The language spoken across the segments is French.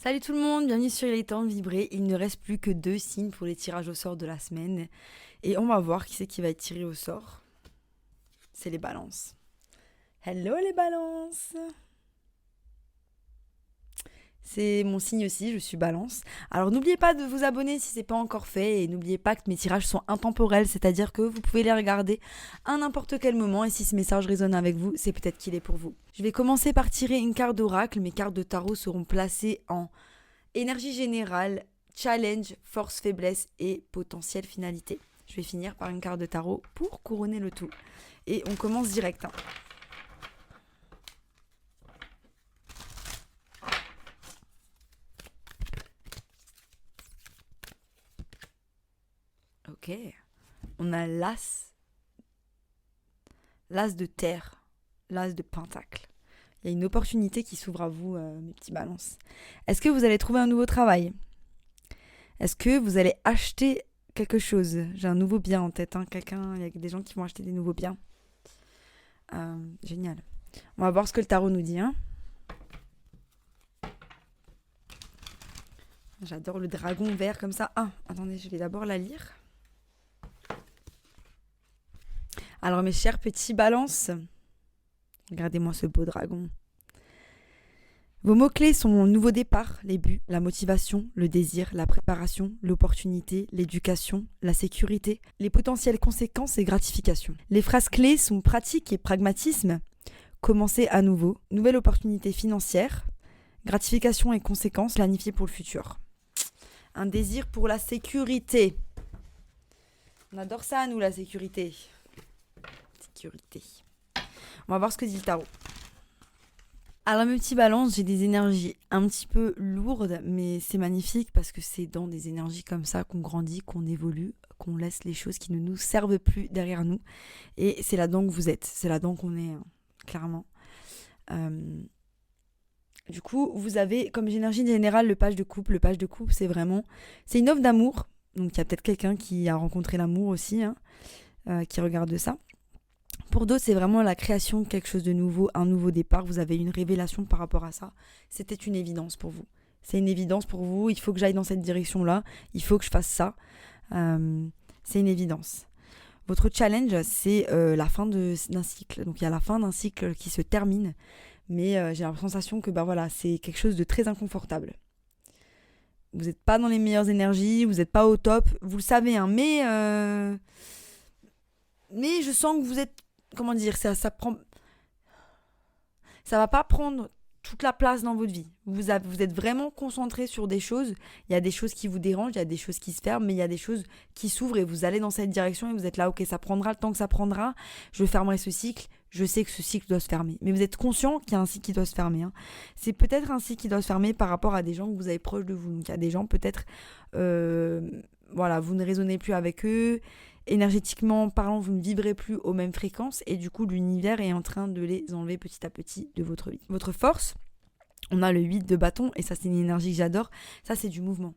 Salut tout le monde, bienvenue sur Il est temps de vibrer. Il ne reste plus que 2 signes pour les tirages au sort de la semaine. Et on va voir qui c'est qui va être tiré au sort. C'est les balances. Hello les balances. C'est mon signe aussi, je suis balance. Alors n'oubliez pas de vous abonner si ce n'est pas encore fait. Et n'oubliez pas que mes tirages sont intemporels, c'est-à-dire que vous pouvez les regarder à n'importe quel moment. Et si ce message résonne avec vous, c'est peut-être qu'il est pour vous. Je vais commencer par tirer une carte d'oracle. Mes cartes de tarot seront placées en énergie générale, challenge, force, faiblesse et potentielle finalité. Je vais finir par une carte de tarot pour couronner le tout. Et on commence direct. Ok. On a l'as de terre, l'as de pentacle. Il y a une opportunité qui s'ouvre à vous, mes petits balances. Est-ce que vous allez trouver un nouveau travail ? Est-ce que vous allez acheter quelque chose ? J'ai un nouveau bien en tête. Il y a des gens qui vont acheter des nouveaux biens. Génial. On va voir ce que le tarot nous dit. J'adore le dragon vert comme ça. Attendez, je vais d'abord la lire. Alors mes chers petits balances, regardez-moi ce beau dragon. Vos mots-clés sont nouveau départ, les buts, la motivation, le désir, la préparation, l'opportunité, l'éducation, la sécurité, les potentielles conséquences et gratifications. Les phrases clés sont pratique et pragmatisme, commencer à nouveau, nouvelle opportunité financière, gratification et conséquences planifiées pour le futur. Un désir pour la sécurité. On adore ça, nous, la sécurité. Sécurité. On va voir ce que dit le tarot. Alors mes petits balances, j'ai des énergies un petit peu lourdes, mais c'est magnifique parce que c'est dans des énergies comme ça qu'on grandit, qu'on évolue, qu'on laisse les choses qui ne nous servent plus derrière nous. Et c'est là-dedans que vous êtes, c'est là-dedans qu'on est, clairement. Du coup, vous avez comme énergie générale le page de coupe. Le page de coupe, c'est une offre d'amour. Donc il y a peut-être quelqu'un qui a rencontré l'amour aussi, qui regarde ça. Pour d'autres, c'est vraiment la création de quelque chose de nouveau, un nouveau départ. Vous avez une révélation par rapport à ça. C'était une évidence pour vous. C'est une évidence pour vous. Il faut que j'aille dans cette direction-là. Il faut que je fasse ça. C'est une évidence. Votre challenge, c'est la fin d'un cycle. Donc, il y a la fin d'un cycle qui se termine. Mais j'ai la sensation que c'est quelque chose de très inconfortable. Vous n'êtes pas dans les meilleures énergies. Vous n'êtes pas au top. Vous le savez, mais je sens que vous êtes... Comment dire, ça va pas prendre toute la place dans votre vie. Vous êtes vraiment concentré sur des choses. Il y a des choses qui vous dérangent, il y a des choses qui se ferment, mais il y a des choses qui s'ouvrent et vous allez dans cette direction et vous êtes là, ok, ça prendra le temps que ça prendra. Je fermerai ce cycle. Je sais que ce cycle doit se fermer. Mais vous êtes conscient qu'il y a un cycle qui doit se fermer. C'est peut-être un cycle qui doit se fermer par rapport à des gens que vous avez proches de vous. Donc il y a des gens peut-être, vous ne raisonnez plus avec eux. Énergétiquement parlant, vous ne vibrez plus aux mêmes fréquences et du coup, l'univers est en train de les enlever petit à petit de votre vie. Votre force, on a le 8 de bâton et ça, c'est une énergie que j'adore. Ça, c'est du mouvement.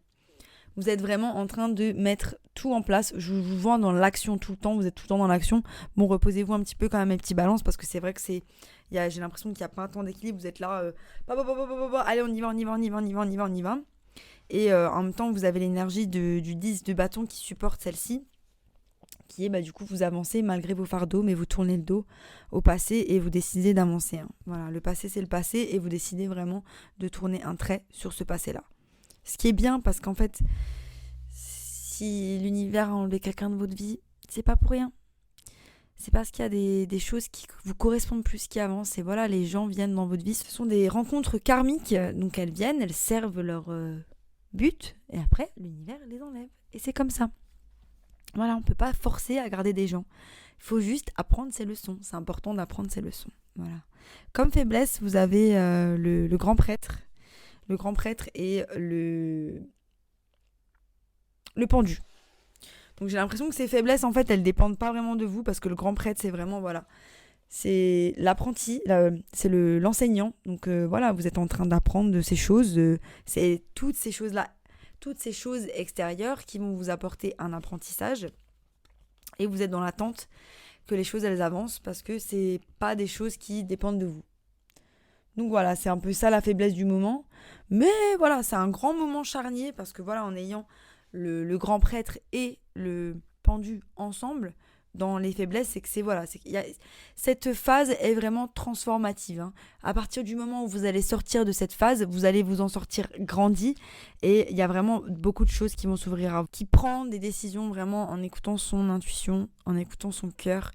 Vous êtes vraiment en train de mettre tout en place. Je vous vois dans l'action tout le temps. Vous êtes tout le temps dans l'action. Bon, reposez-vous un petit peu quand même, mes petits balances, parce que c'est vrai que j'ai l'impression qu'il n'y a pas un temps d'équilibre. Vous êtes là, allez, on y va. Et en même temps, vous avez l'énergie du 10 de bâton qui supporte celle-ci, qui est du coup vous avancez malgré vos fardeaux, mais vous tournez le dos au passé et vous décidez d'avancer. Voilà, le passé c'est le passé et vous décidez vraiment de tourner un trait sur ce passé-là. Ce qui est bien parce qu'en fait, si l'univers a enlevé quelqu'un de votre vie, c'est pas pour rien. C'est parce qu'il y a des choses qui vous correspondent plus qui avancent. Et voilà, les gens viennent dans votre vie. Ce sont des rencontres karmiques, donc elles viennent, elles servent leur but et après l'univers les enlève. Et c'est comme ça. Voilà, on ne peut pas forcer à garder des gens. Il faut juste apprendre ses leçons. C'est important d'apprendre ses leçons. Voilà. Comme faiblesse, vous avez le grand prêtre. Le grand prêtre et le pendu. Donc j'ai l'impression que ces faiblesses, en fait, elles ne dépendent pas vraiment de vous parce que le grand prêtre, c'est vraiment, c'est l'apprenti, c'est l'enseignant. Donc vous êtes en train d'apprendre de ces choses. C'est toutes ces choses-là. Toutes ces choses extérieures qui vont vous apporter un apprentissage et vous êtes dans l'attente que les choses elles avancent parce que c'est pas des choses qui dépendent de vous. Donc voilà, c'est un peu ça la faiblesse du moment. Mais voilà, c'est un grand moment charnier parce que voilà, en ayant le grand prêtre et le pendu ensemble dans les faiblesses, c'est que c'est voilà, cette phase est vraiment transformative, hein. À partir du moment où vous allez sortir de cette phase, vous allez vous en sortir grandi et il y a vraiment beaucoup de choses qui vont s'ouvrir à vous. Qui prend des décisions vraiment en écoutant son intuition, en écoutant son cœur.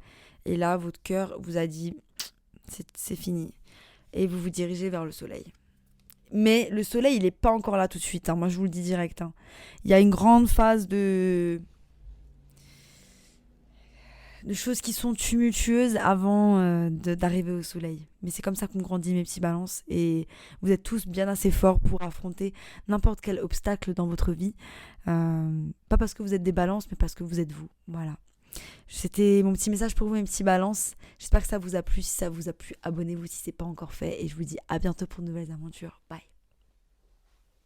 Et là, votre cœur vous a dit c'est fini. Et vous vous dirigez vers le soleil. Mais le soleil, il n'est pas encore là tout de suite, hein. Moi, je vous le dis direct, hein. Il y a une grande phase de choses qui sont tumultueuses avant d'arriver au soleil. Mais c'est comme ça qu'on grandit, mes petits balances. Et vous êtes tous bien assez forts pour affronter n'importe quel obstacle dans votre vie. Pas parce que vous êtes des balances, mais parce que vous êtes vous. Voilà. C'était mon petit message pour vous, mes petits balances. J'espère que ça vous a plu. Si ça vous a plu, abonnez-vous si ce n'est pas encore fait. Et je vous dis à bientôt pour de nouvelles aventures. Bye.